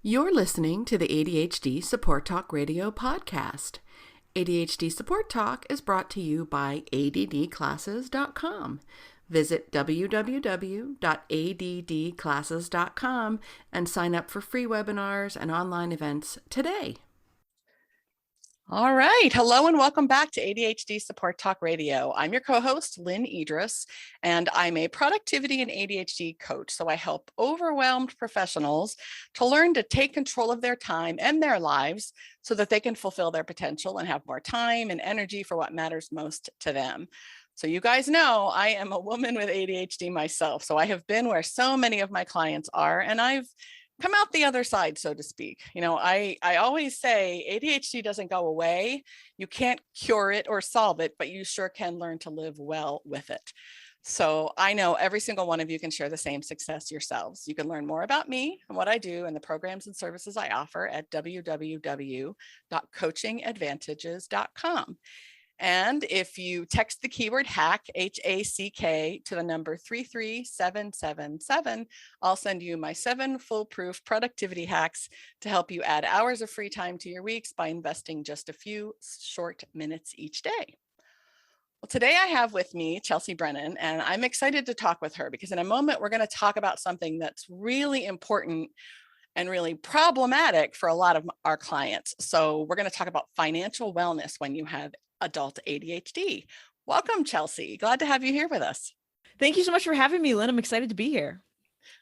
You're listening to the ADHD Support Talk Radio podcast. ADHD Support Talk is brought to you by addclasses.com. Visit www.addclasses.com and sign up for free webinars and online events today. All right. Hello and welcome back to ADHD Support Talk Radio. I'm your co-host, Lynne Edris, and I'm a productivity and ADHD coach. So I help overwhelmed professionals to learn to take control of their time and their lives so that they can fulfill their potential and have more time and energy for what matters most to them. So you guys know I am a woman with ADHD myself. So I have been where so many of my clients are, and I've come out the other side, so to speak. You know, I always say ADHD doesn't go away. You can't cure it or solve it, but you sure can learn to live well with it. So I know every single one of you can share the same success yourselves. You can learn more about me and what I do and the programs and services I offer at www.coachingadvantages.com. And if you text the keyword hack, HACK, to the number 33777, I'll send you my 7 foolproof productivity hacks to help you add hours of free time to your weeks by investing just a few short minutes each day. Well, today I have with me Chelsea Brennan, and I'm excited to talk with her because in a moment we're going to talk about something that's really important and really problematic for a lot of our clients. So we're going to talk about financial wellness when you have adult ADHD. Welcome, Chelsea. Glad to have you here with us. Thank you so much for having me, Lynn. I'm excited to be here.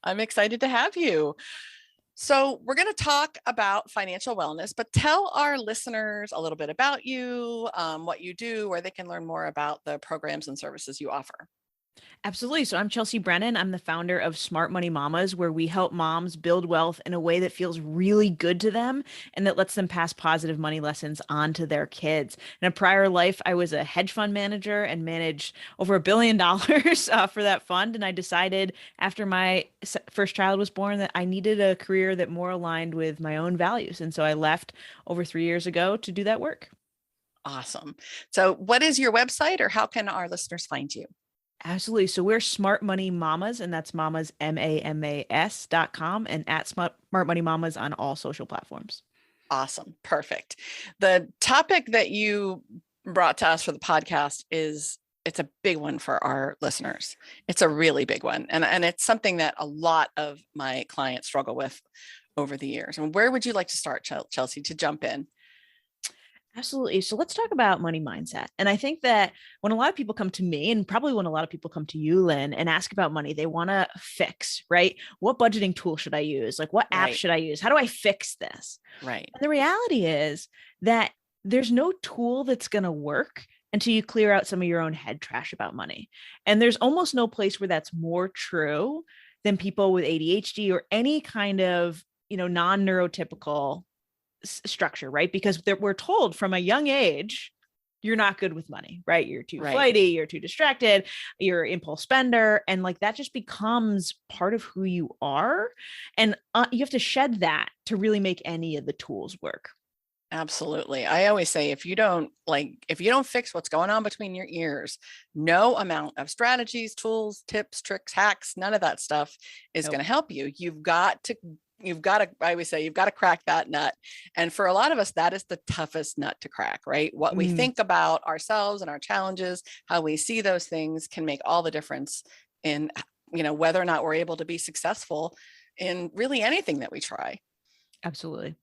I'm excited to have you. So we're going to talk about financial wellness, but tell our listeners a little bit about you, what you do, where they can learn more about the programs and services you offer. Absolutely. So I'm Chelsea Brennan. I'm the founder of Smart Money Mamas, where we help moms build wealth in a way that feels really good to them and that lets them pass positive money lessons on to their kids. In a prior life, I was a hedge fund manager and managed over $1 billion for that fund. And I decided after my first child was born that I needed a career that more aligned with my own values. And so I left over 3 years ago to do that work. Awesome. So what is your website, or how can our listeners find you? Absolutely. So we're Smart Money Mamas, and that's mamas, MAMAS.com, and at Smart Money Mamas on all social platforms. Awesome. Perfect. The topic that you brought to us for the podcast it's a big one for our listeners. It's a really big one. And it's something that a lot of my clients struggle with over the years. And where would you like to start, Chelsea, to jump in? Absolutely. So let's talk about money mindset. And I think that when a lot of people come to me, and probably when a lot of people come to you, Lynn, and ask about money, they want to fix, right? What budgeting tool should I use? Like, what app should I use? How do I fix this? Right. And the reality is that there's no tool that's going to work until you clear out some of your own head trash about money. And there's almost no place where that's more true than people with ADHD or any kind of, non-neurotypical structure, right? Because we're told from a young age, you're not good with money, right? You're too flighty, you're too distracted, you're an impulse spender. And like that just becomes part of who you are. And you have to shed that to really make any of the tools work. Absolutely. I always say, if you don't fix what's going on between your ears, no amount of strategies, tools, tips, tricks, hacks, none of that stuff is going to help you. You've got to, I always say, you've got to crack that nut. And for a lot of us, that is the toughest nut to crack, right? What we think about ourselves and our challenges, how we see those things can make all the difference in, whether or not we're able to be successful in really anything that we try. Absolutely.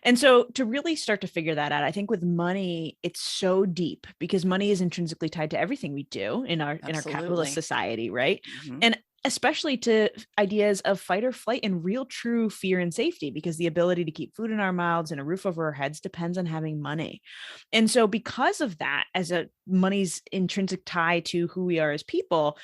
And so to really start to figure that out, I think with money, it's so deep because money is intrinsically tied to everything we do in our capitalist society, right? Mm-hmm. And especially to ideas of fight or flight and real true fear and safety, because the ability to keep food in our mouths and a roof over our heads depends on having money. And so because of that, as money's intrinsic tie to who we are as people,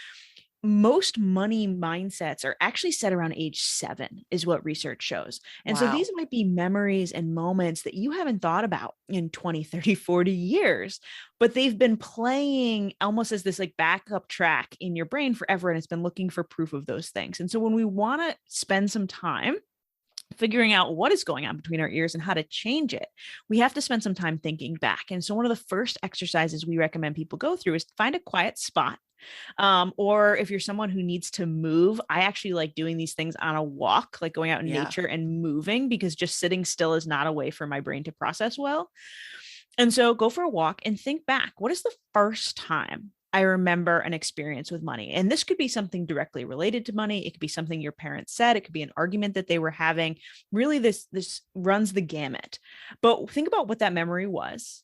most money mindsets are actually set around age 7 is what research shows. And so these might be memories and moments that you haven't thought about in 20, 30, 40 years, but they've been playing almost as this like backup track in your brain forever. And it's been looking for proof of those things. And so when we want to spend some time figuring out what is going on between our ears and how to change it, we have to spend some time thinking back. And so one of the first exercises we recommend people go through is find a quiet spot Or if you're someone who needs to move, I actually like doing these things on a walk, like going out in nature and moving, because just sitting still is not a way for my brain to process well. And so go for a walk and think back. What is the first time I remember an experience with money? And this could be something directly related to money. It could be something your parents said. It could be an argument that they were having. Really, this runs the gamut. But think about what that memory was.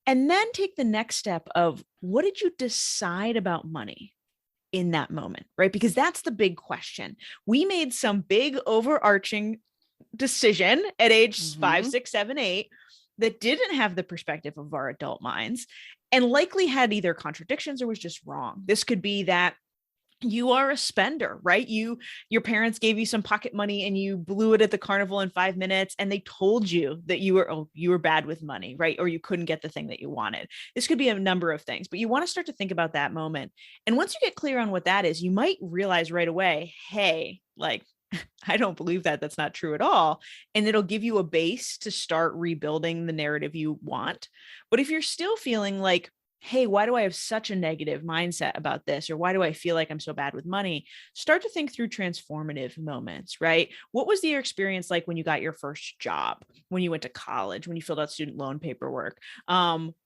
And then take the next step of, what did you decide about money in that moment, right? Because that's the big question. We made some big overarching decision at age 5, 6, 7, 8 that didn't have the perspective of our adult minds, and likely had either contradictions or was just wrong. This could be that you are a spender, right? Your parents gave you some pocket money and you blew it at the carnival in 5 minutes, and they told you that you were bad with money, right? Or you couldn't get the thing that you wanted. This could be a number of things, but you want to start to think about that moment. And once you get clear on what that is, you might realize right away, hey, like, I don't believe that. That's not true at all. And it'll give you a base to start rebuilding the narrative you want. But if you're still feeling like, hey, why do I have such a negative mindset about this? Or why do I feel like I'm so bad with money? Start to think through transformative moments, right? What was your experience like when you got your first job, when you went to college, when you filled out student loan paperwork,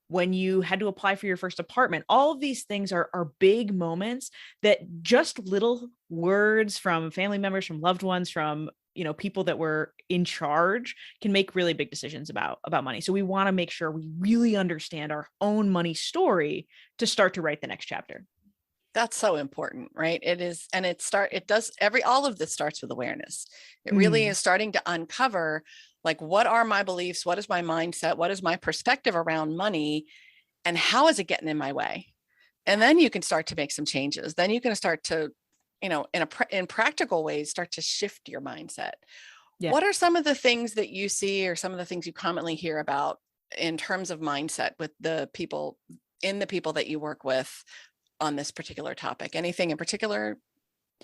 when you had to apply for your first apartment? All of these things are big moments that just little words from family members, from loved ones, from people that were in charge can make really big decisions about money. So we want to make sure we really understand our own money story to start to write the next chapter. That's so important, right? It is. And all of this starts with awareness. It really is starting to uncover, like, what are my beliefs? What is my mindset? What is my perspective around money? And how is it getting in my way? And then you can start to make some changes. Then you can start to, in practical ways, start to shift your mindset. Yeah. What are some of the things that you see, or some of the things you commonly hear about in terms of mindset with the people that you work with on this particular topic? Anything in particular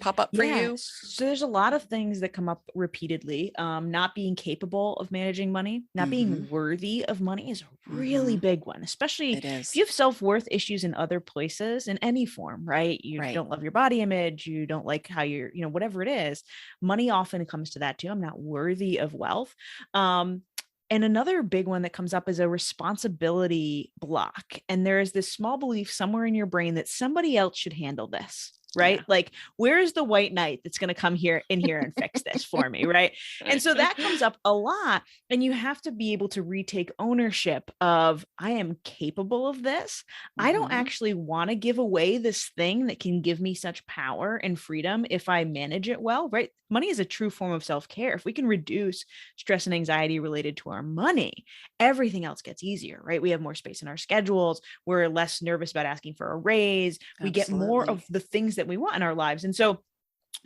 pop up for you? So there's a lot of things that come up repeatedly. Not being capable of managing money, not being worthy of money is a really big one, especially if you have self-worth issues in other places, in any form, right? You don't love your body image, you don't like how you're, whatever it is. Money often comes to that too. I'm not worthy of wealth. And another big one that comes up is a responsibility block. And there is this small belief somewhere in your brain that somebody else should handle this, right? Yeah. Like, where's the white knight that's going to come in here and fix this for me, right? And so that comes up a lot. And you have to be able to retake ownership of, I am capable of this. I don't actually want to give away this thing that can give me such power and freedom if I manage it well, right? Money is a true form of self-care. If we can reduce stress and anxiety related to our money, everything else gets easier, right? We have more space in our schedules. We're less nervous about asking for a raise. We get more of the things that we want in our lives. And so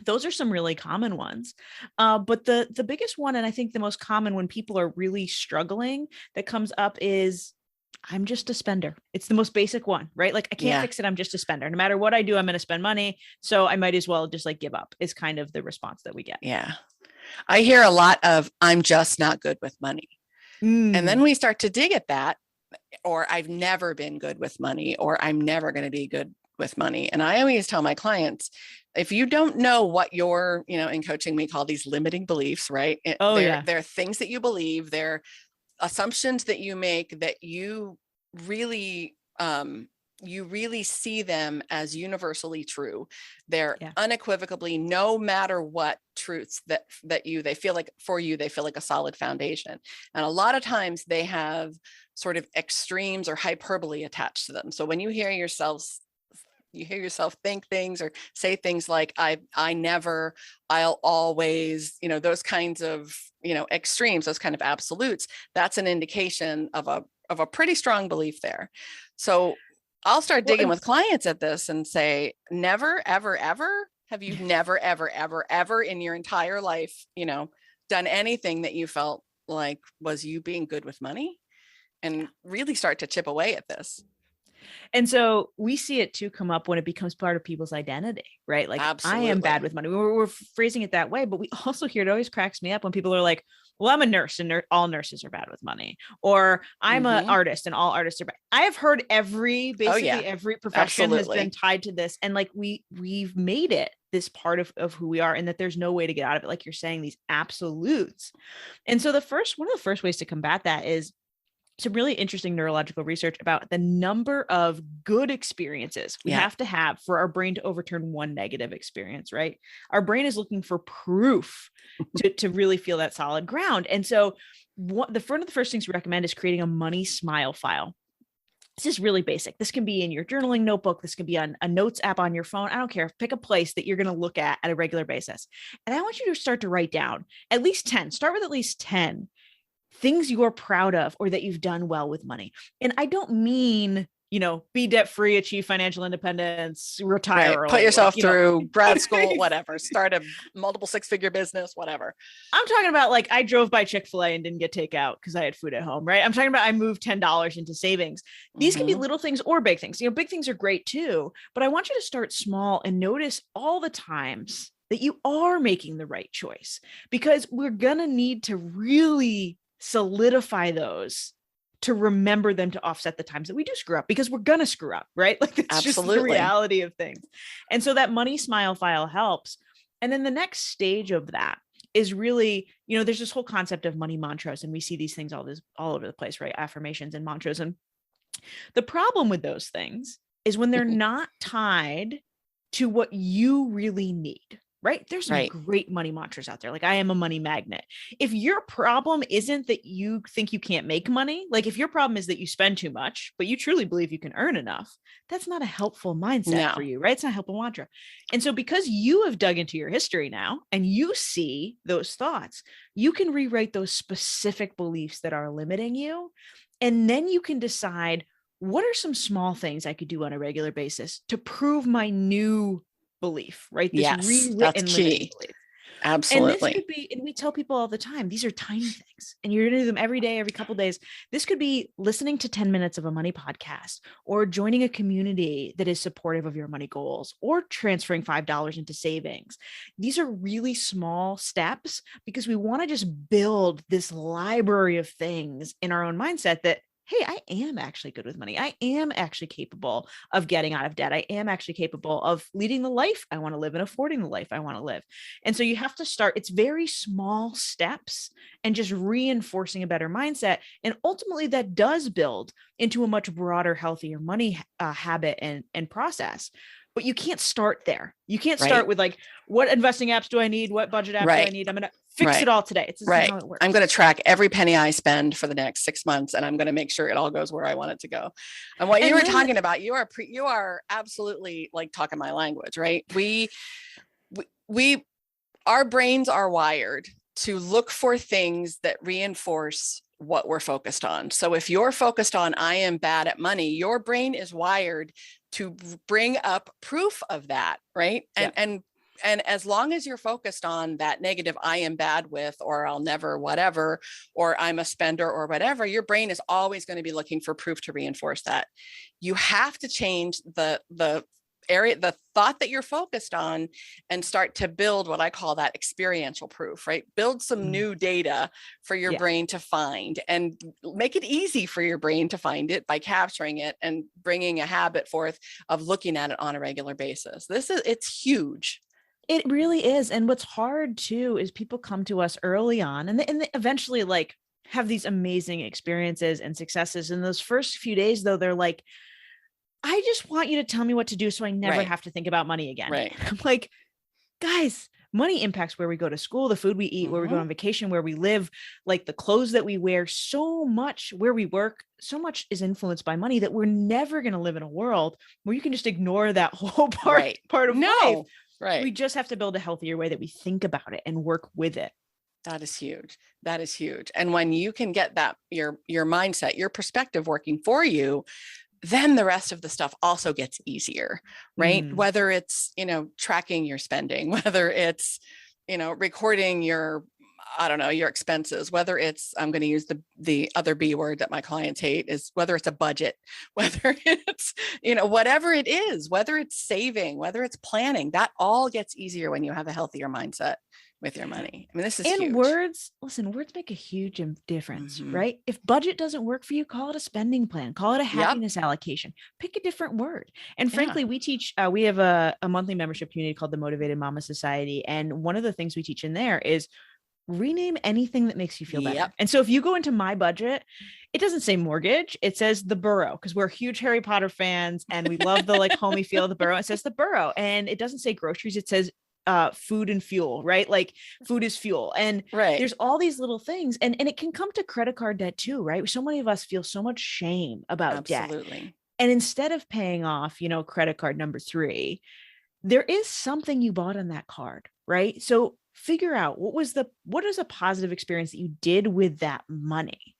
those are some really common ones. But the biggest one, and I think the most common when people are really struggling, that comes up is, I'm just a spender. It's the most basic one, right? Like, I can't fix it. I'm just a spender. No matter what I do, I'm going to spend money. So I might as well just like give up, is kind of the response that we get. Yeah. I hear a lot of, I'm just not good with money. And then we start to dig at that, or I've never been good with money, or I'm never going to be good with money. And I always tell my clients, if you don't know what your, in coaching, we call these limiting beliefs, right? They're things that you believe, they're assumptions that you make that you really see them as universally true. They're unequivocally, no matter what, truths that they feel like a solid foundation. And a lot of times they have sort of extremes or hyperbole attached to them. So when you hear yourself think things or say things like, I never, I'll always, those kinds of, extremes, those kind of absolutes, that's an indication of a pretty strong belief there. So I'll start digging with clients at this and say, never, ever, ever, have you never, ever, ever, ever in your entire life, done anything that you felt like was you being good with money? And really start to chip away at this. And so we see it too come up when it becomes part of people's identity, right? Like, Absolutely. I am bad with money. We're phrasing it that way, but we also hear, it always cracks me up when people are like, well, I'm a nurse and all nurses are bad with money, or I'm an artist and all artists are bad. I have heard every profession has been tied to this. And like, we've made it this part of who we are, and that there's no way to get out of it. Like you're saying, these absolutes. And so one of the first ways to combat that is some really interesting neurological research about the number of good experiences we have to have for our brain to overturn one negative experience, right? Our brain is looking for proof to really feel that solid ground. And so one of the first things we recommend is creating a money smile file. This is really basic. This can be in your journaling notebook. This can be on a notes app on your phone. I don't care. Pick a place that you're going to look at a regular basis. And I want you to start to write down at least 10. Start with at least 10 things you're proud of or that you've done well with money. And I don't mean, be debt free, achieve financial independence, retire, right. Put yourself through grad school, whatever, start a multiple 6-figure business, whatever. I'm talking about like, I drove by Chick-fil-A and didn't get takeout because I had food at home, right? I'm talking about I moved $10 into savings. These can be little things or big things. Big things are great too, but I want you to start small and notice all the times that you are making the right choice, because we're going to need to really solidify those to remember them to offset the times that we do screw up, because we're going to screw up, right? Like it's just the reality of things. And so that money smile file helps. And then the next stage of that is really, there's this whole concept of money mantras, and we see these things all over the place, right? Affirmations and mantras. And the problem with those things is when they're not tied to what you really need. Right? There's some great money mantras out there. Like, I am a money magnet. If your problem isn't that you think you can't make money, like if your problem is that you spend too much, but you truly believe you can earn enough, that's not a helpful mindset for you, right? It's not a helpful mantra. And so because you have dug into your history now and you see those thoughts, you can rewrite those specific beliefs that are limiting you. And then you can decide, what are some small things I could do on a regular basis to prove my new belief, right? This that's key. Belief. Absolutely. And this could be, and we tell people all the time, these are tiny things, and you're going to do them every day, every couple of days. This could be listening to 10 minutes of a money podcast, or joining a community that is supportive of your money goals, or transferring $5 into savings. These are really small steps, because we want to just build this library of things in our own mindset that, hey, I am actually good with money. I am actually capable of getting out of debt. I am actually capable of leading the life I want to live and affording the life I want to live. And so you have to start, it's very small steps and just reinforcing a better mindset. And ultimately that does build into a much broader, healthier money habit and process. But you can't start there. You can't start with like, what investing apps do I need? What budget apps do I need? I'm going to fix it all today. It's not how it works. I'm going to track every penny I spend for the next 6 months, and I'm going to make sure it all goes where I want it to go. And what you were talking about, you are absolutely like talking my language, right? Our brains are wired to look for things that reinforce what we're focused on. So if you're focused on, I am bad at money, your brain is wired to bring up proof of that, right? And as long as you're focused on that negative, I am bad with, or I'll never, whatever, or I'm a spender or whatever, your brain is always going to be looking for proof to reinforce that. You have to change the area, the thought that you're focused on, and start to build what I call that experiential proof, right? Build some new data for your brain to find, and make it easy for your brain to find it by capturing it and bringing a habit forth of looking at it on a regular basis. It's huge. It really is. And what's hard too is people come to us early on and they eventually like have these amazing experiences and successes. In those first few days though, they're like, I just want you to tell me what to do so I never have to think about money again. Right. I'm like, guys, money impacts where we go to school, the food we eat, where we go on vacation, where we live, like the clothes that we wear, so much where we work, so much is influenced by money that we're never going to live in a world where you can just ignore that whole part of life. Right. We just have to build a healthier way that we think about it and work with it. That is huge. That is huge. And when you can get that, your mindset, your perspective working for you, then the rest of the stuff also gets easier, right? Whether it's, tracking your spending, whether it's, recording your I don't know, your expenses, whether it's, I'm going to use the other B word that my clients hate, is whether it's a budget, whether it's, whatever it is, whether it's saving, whether it's planning, that all gets easier when you have a healthier mindset with your money. I mean, this is huge. Words make a huge difference, right? If budget doesn't work for you, call it a spending plan, call it a happiness allocation, pick a different word. And frankly, we teach, we have a monthly membership community called the Motivated Mama Society. And one of the things we teach in there is rename anything that makes you feel better. And so if you go into my budget, it doesn't say mortgage, it says the Burrow, because we're huge Harry Potter fans and we love the like homey feel of the Burrow. It says the Burrow, and it doesn't say groceries, it says food and fuel, right? Like food is fuel. And there's all these little things, and it can come to credit card debt too, right? So many of us feel so much shame about debt. And instead of paying off, credit card number 3, there is something you bought on that card, right? So figure out what is a positive experience that you did with that money,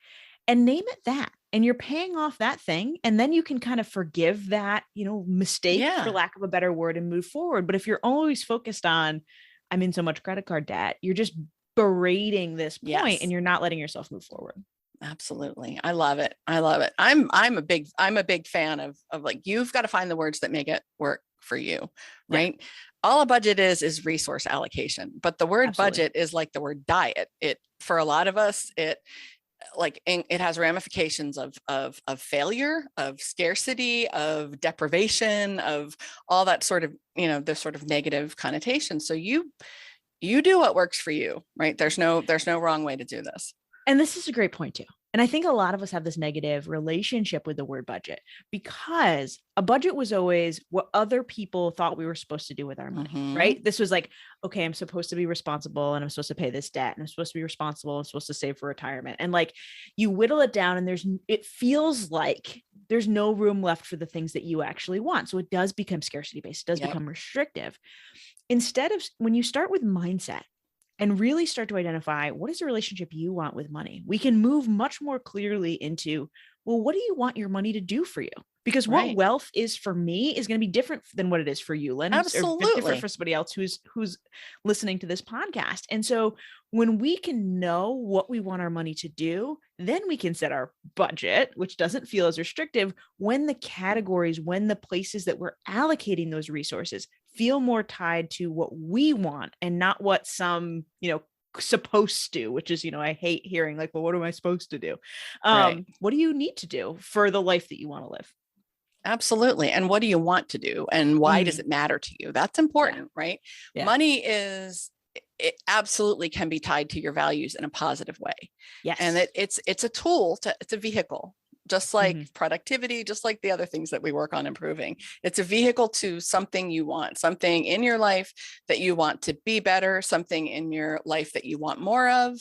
and name it that. And you're paying off that thing. And then you can kind of forgive that, mistake, for lack of a better word, and move forward. But if you're always focused on, I'm in so much credit card debt, you're just berating this point and you're not letting yourself move forward. Absolutely. I love it. I'm a big fan of like, you've got to find the words that make it work for you, right? All a budget is resource allocation, but the word budget is like the word diet. It, for a lot of us, it has ramifications of failure, of scarcity, of deprivation, of all that sort of, the sort of negative connotation. So you do what works for you, right? There's no wrong way to do this. And this is a great point too. And I think a lot of us have this negative relationship with the word budget, because a budget was always what other people thought we were supposed to do with our money, right? This was like, okay, I'm supposed to be responsible and I'm supposed to pay this debt and I'm supposed to be responsible. I'm supposed to save for retirement. And like you whittle it down and it feels like there's no room left for the things that you actually want. So it does become scarcity based. It does become restrictive. Instead of, when you start with mindset, and really start to identify what is the relationship you want with money, we can move much more clearly into, well, what do you want your money to do for you? Because what wealth is for me is going to be different than what it is for you, Lynne. Absolutely. Or different for somebody else who's listening to this podcast. And so when we can know what we want our money to do, then we can set our budget, which doesn't feel as restrictive, when the categories, when the places that we're allocating those resources feel more tied to what we want and not what some, supposed to, which is, I hate hearing like, well, what am I supposed to do? What do you need to do for the life that you want to live? Absolutely. And what do you want to do? And why does it matter to you? That's important, right? Yeah. Money it absolutely can be tied to your values in a positive way. Yes. And it's a tool it's a vehicle, just like productivity, just like the other things that we work on improving. It's a vehicle to something you want, something in your life that you want to be better, something in your life that you want more of.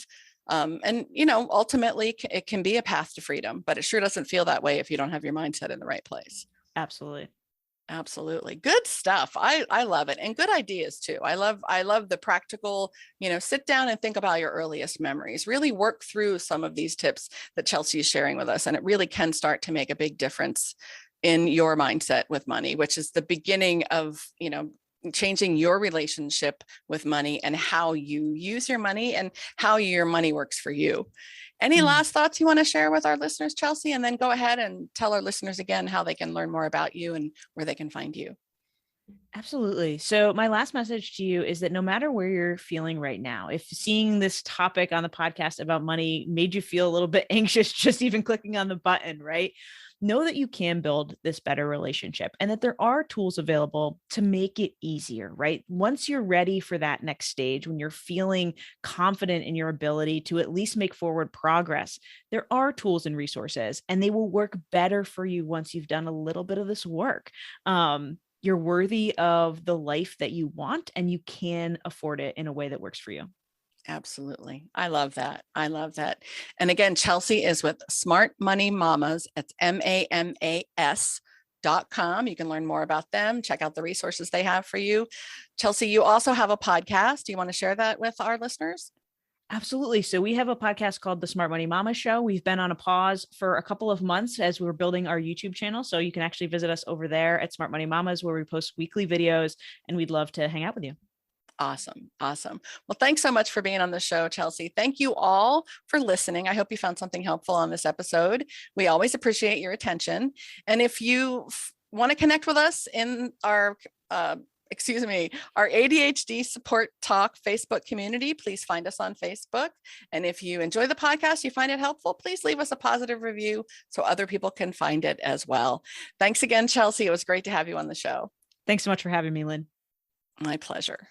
And, ultimately it can be a path to freedom, but it sure doesn't feel that way if you don't have your mindset in the right place. Absolutely. Good stuff. I love it. And good ideas too. I love the practical, sit down and think about your earliest memories, really work through some of these tips that Chelsea is sharing with us. And it really can start to make a big difference in your mindset with money, which is the beginning of, changing your relationship with money and how you use your money and how your money works for you. Any last thoughts you want to share with our listeners, Chelsea? And then go ahead and tell our listeners again how they can learn more about you and where they can find you. Absolutely. So my last message to you is that no matter where you're feeling right now, if seeing this topic on the podcast about money made you feel a little bit anxious, just even clicking on the button, right? Know that you can build this better relationship and that there are tools available to make it easier, right? Once you're ready for that next stage, when you're feeling confident in your ability to at least make forward progress, there are tools and resources, and they will work better for you once you've done a little bit of this work. You're worthy of the life that you want, and you can afford it in a way that works for you. Absolutely. I love that. And again, Chelsea is with Smart Money Mamas. It's MAMAS.com. You can learn more about them. Check out the resources they have for you. Chelsea, you also have a podcast. Do you want to share that with our listeners? Absolutely. So we have a podcast called The Smart Money Mama Show. We've been on a pause for a couple of months as we're building our YouTube channel. So you can actually visit us over there at Smart Money Mamas, where we post weekly videos, and we'd love to hang out with you. Awesome. Awesome. Well, thanks so much for being on the show, Chelsea. Thank you all for listening. I hope you found something helpful on this episode. We always appreciate your attention. And if you want to connect with us in our ADHD Support Talk Facebook community, please find us on Facebook. And if you enjoy the podcast, you find it helpful, please leave us a positive review so other people can find it as well. Thanks again, Chelsea. It was great to have you on the show. Thanks so much for having me, Lynn. My pleasure.